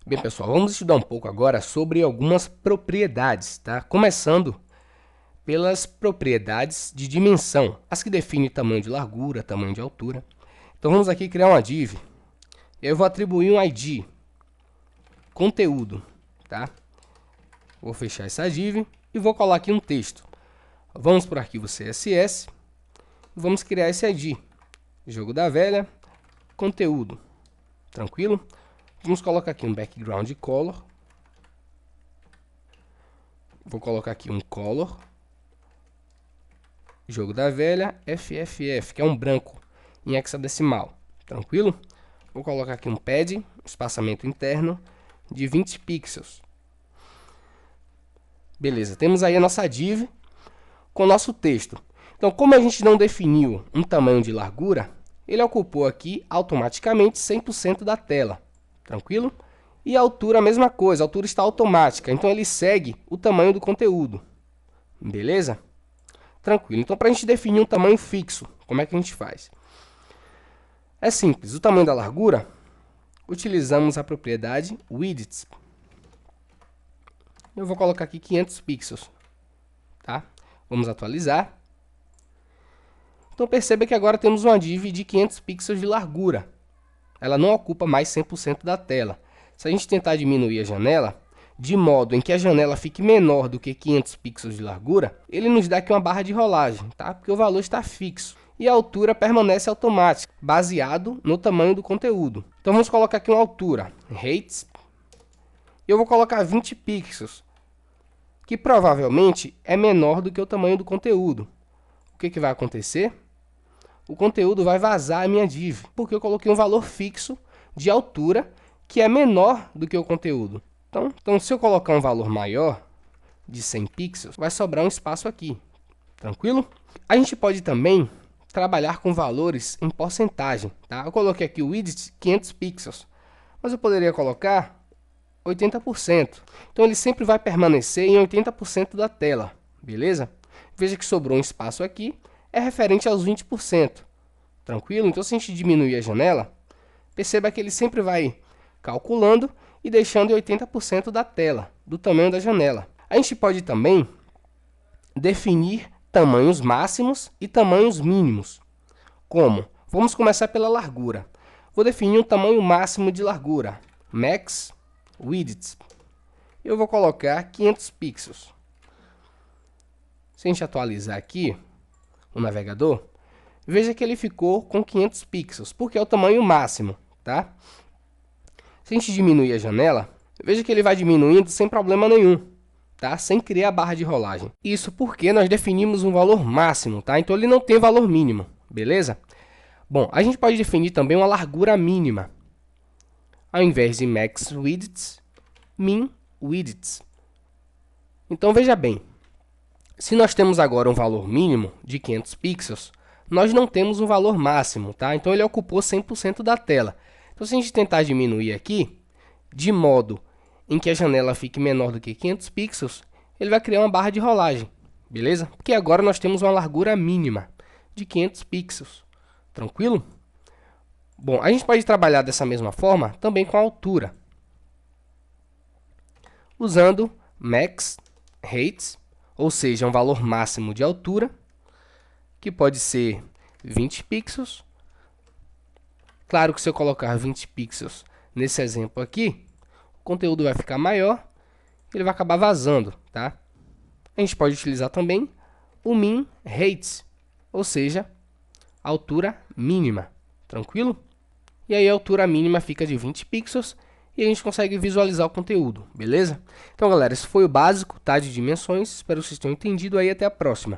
Bem, pessoal, vamos estudar um pouco agora sobre algumas propriedades, tá? Começando pelas propriedades de dimensão, as que definem tamanho de largura, tamanho de altura. Então vamos aqui criar uma div. Eu vou atribuir um ID, conteúdo, tá? Vou fechar essa div e vou colar aqui um texto. Vamos para o arquivo CSS e vamos criar esse ID, jogo da velha, conteúdo, tranquilo? Vamos colocar aqui um background color. Vou colocar aqui um color. Jogo da velha, FFF, que é um branco em hexadecimal. Tranquilo? Vou colocar aqui um pad, espaçamento interno, de 20 pixels. Beleza, temos aí a nossa div com o nosso texto. Então, como a gente não definiu um tamanho de largura, ele ocupou aqui automaticamente 100% da tela. Tranquilo? E a altura, a mesma coisa, a altura está automática, então ele segue o tamanho do conteúdo. Beleza? Tranquilo. Então, para a gente definir um tamanho fixo, como é que a gente faz? É simples, o tamanho da largura, utilizamos a propriedade width. Eu vou colocar aqui 500 pixels. Tá? Vamos atualizar. Então, perceba que agora temos uma div de 500 pixels de largura. Ela não ocupa mais 100% da tela. Se a gente tentar diminuir a janela, de modo em que a janela fique menor do que 500 pixels de largura, ele nos dá aqui uma barra de rolagem, tá? Porque o valor está fixo. E a altura permanece automática, baseado no tamanho do conteúdo. Então vamos colocar aqui uma altura, height, e eu vou colocar 20 pixels, que provavelmente é menor do que o tamanho do conteúdo. O que vai acontecer? O conteúdo vai vazar a minha div, porque eu coloquei um valor fixo de altura que é menor do que o conteúdo. Então, se eu colocar um valor maior, de 100 pixels, vai sobrar um espaço aqui. Tranquilo? A gente pode também trabalhar com valores em porcentagem. Tá? Eu coloquei aqui o width 500 pixels, mas eu poderia colocar 80%. Então, ele sempre vai permanecer em 80% da tela. Beleza? Veja que sobrou um espaço aqui. É referente aos 20%. Tranquilo? Então, se a gente diminuir a janela, perceba que ele sempre vai calculando e deixando em 80% da tela, do tamanho da janela. A gente pode também definir tamanhos máximos e tamanhos mínimos. Como? Vamos começar pela largura. Vou definir um tamanho máximo de largura, max width. Eu vou colocar 500 pixels. Se a gente atualizar aqui o navegador, veja que ele ficou com 500 pixels, porque é o tamanho máximo, tá? Se a gente diminuir a janela, veja que ele vai diminuindo sem problema nenhum, tá? Sem criar a barra de rolagem. Isso porque nós definimos um valor máximo, tá? Então ele não tem valor mínimo, beleza? Bom, a gente pode definir também uma largura mínima. Ao invés de max width, min width. Então veja bem, se nós temos agora um valor mínimo de 500 pixels, nós não temos um valor máximo, tá? Então ele ocupou 100% da tela. Então, se a gente tentar diminuir aqui, de modo em que a janela fique menor do que 500 pixels, ele vai criar uma barra de rolagem, beleza? Porque agora nós temos uma largura mínima de 500 pixels. Tranquilo? Bom, a gente pode trabalhar dessa mesma forma também com a altura, usando max height, ou seja, um valor máximo de altura, que pode ser 20 pixels. Claro que se eu colocar 20 pixels nesse exemplo aqui, o conteúdo vai ficar maior, ele vai acabar vazando, tá? A gente pode utilizar também o min height, ou seja, a altura mínima, tranquilo? E aí a altura mínima fica de 20 pixels e a gente consegue visualizar o conteúdo, beleza? Então, galera, esse foi o básico, tá, de dimensões. Espero que vocês tenham entendido aí. Até a próxima.